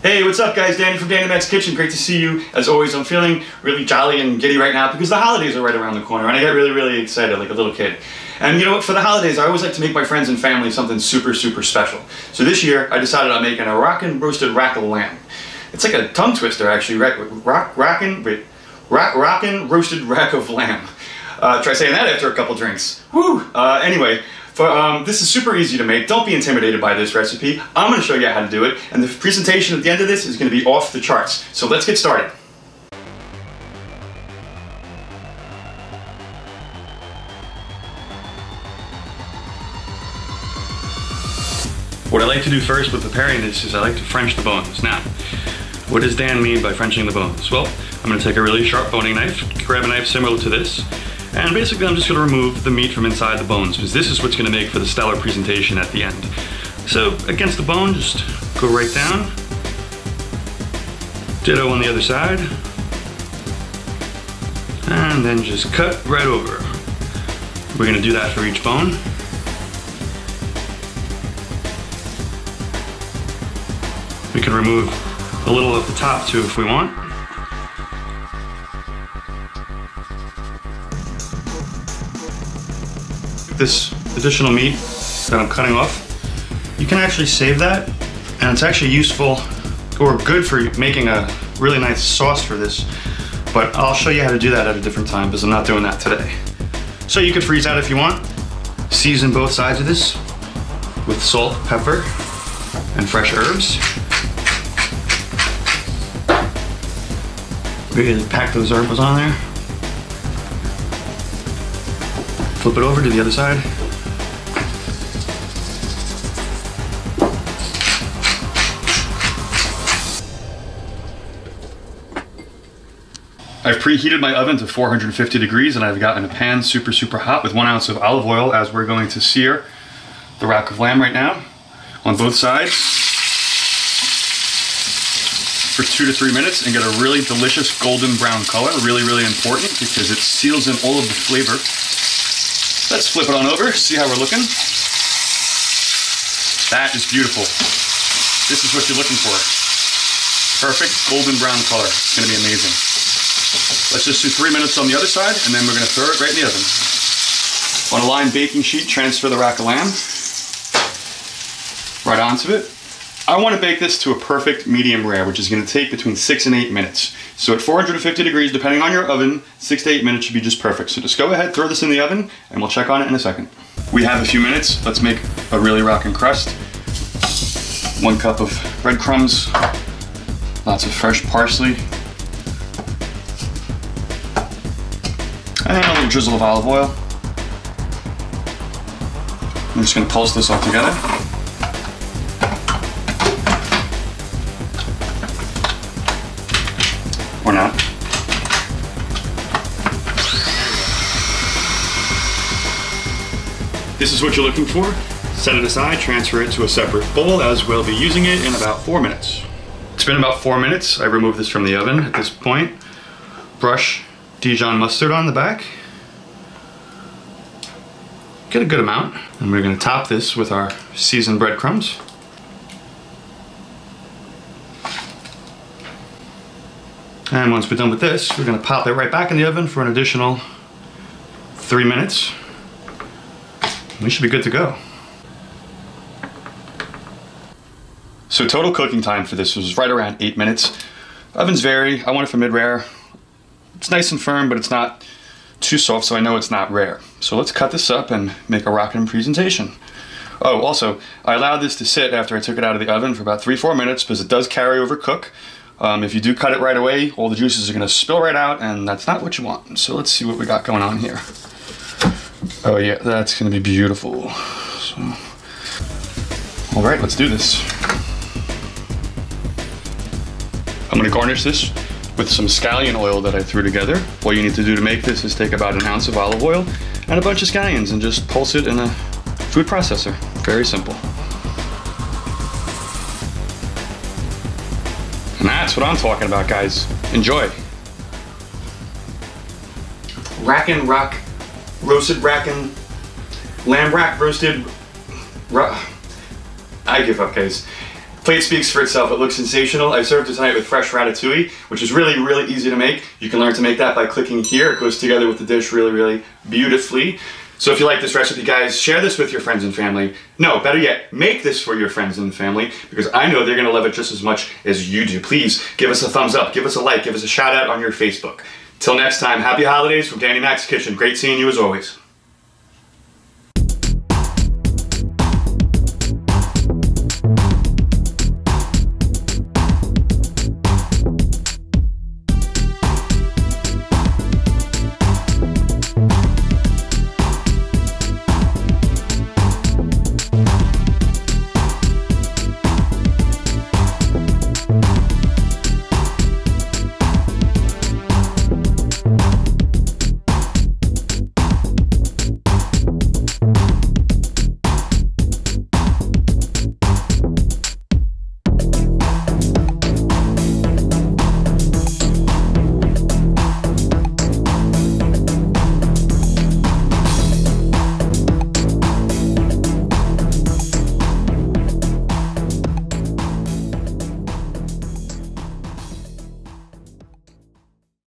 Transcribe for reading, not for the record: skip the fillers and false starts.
Hey, what's up guys? Danny from Danny Mac's Kitchen. Great to see you. As always, I'm feeling really jolly and giddy right now because the holidays are right around the corner and I get really excited like a little kid. And you know what, for the holidays, I always like to make my friends and family something super special. So this year, I decided on making a rockin' roasted rack of lamb. It's like a tongue twister actually, rockin' roasted rack of lamb. Try saying that after a couple drinks. Woo! Anyway. This is super easy to make. Don't be intimidated by this recipe. I'm going to show you how to do it, and the presentation at the end of this is going to be off the charts. So let's get started. What I like to do first with preparing this is I like to French the bones. Now, what does Dan mean by Frenching the bones? Well, I'm going to take a really sharp boning knife, grab a knife similar to this, and basically I'm just going to remove the meat from inside the bones because this is what's going to make for the stellar presentation at the end. So against the bone, just go right down. Ditto on the other side. And then just cut right over. We're going to do that for each bone. We can remove a little of the top too if we want. This additional meat that I'm cutting off, you can actually save that, and it's actually useful or good for making a really nice sauce for this, but I'll show you how to do that at a different time because I'm not doing that today. So you could freeze that if you want. Season both sides of this with salt, pepper, and fresh herbs. Really pack those herbs on there. Flip it over to the other side. I've preheated my oven to 450 degrees and I've gotten a pan super hot with 1 ounce of olive oil as we're going to sear the rack of lamb right now on both sides for 2 to 3 minutes and get a really delicious golden brown color. Really important because it seals in all of the flavor. Let's flip it on over, see how we're looking. That is beautiful. This is what you're looking for. Perfect golden brown color. It's gonna be amazing. Let's just do 3 minutes on the other side and then we're gonna throw it right in the oven. On a lined baking sheet, transfer the rack of lamb right onto it. I want to bake this to a perfect medium rare, which is going to take between 6 and 8 minutes. So at 450 degrees, depending on your oven, 6 to 8 minutes should be just perfect. So just go ahead, throw this in the oven, and we'll check on it in a second. We have a few minutes. Let's make a really rockin' crust. 1 cup of breadcrumbs, lots of fresh parsley, and a little drizzle of olive oil. I'm just going to pulse this all together. Or not. This is what you're looking for. Set it aside, transfer it to a separate bowl as we'll be using it in about 4 minutes. It's been about 4 minutes. I removed this from the oven at this point. Brush Dijon mustard on the back. Get a good amount. And we're gonna top this with our seasoned breadcrumbs. And once we're done with this, we're going to pop it right back in the oven for an additional 3 minutes. We should be good to go. So total cooking time for this was right around 8 minutes. Ovens vary. I want it for mid-rare. It's nice and firm, but it's not too soft, so I know it's not rare. So let's cut this up and make a rockin' presentation. Oh, also, I allowed this to sit after I took it out of the oven for about 3-4 minutes because it does carry over cook. If you do cut it right away, all the juices are going to spill right out, and that's not what you want. So let's see what we got going on here. Oh yeah, that's going to be beautiful. So, all right, let's do this. I'm going to garnish this with some scallion oil that I threw together. All you need to do to make this is take about 1 ounce of olive oil and a bunch of scallions and just pulse it in a food processor. Very simple. And that's what I'm talking about, guys. Enjoy. Rackin' rock, roasted rackin', lamb rack roasted. I give up, guys. Plate speaks for itself. It looks sensational. I served it tonight with fresh ratatouille, which is really, really easy to make. You can learn to make that by clicking here. It goes together with the dish really, really beautifully. So if you like this recipe, guys, share this with your friends and family. No, better yet, make this for your friends and family, because I know they're gonna love it just as much as you do. Please give us a thumbs up, give us a like, give us a shout out on your Facebook. Till next time, happy holidays from Danny Mac's Kitchen. Great seeing you as always.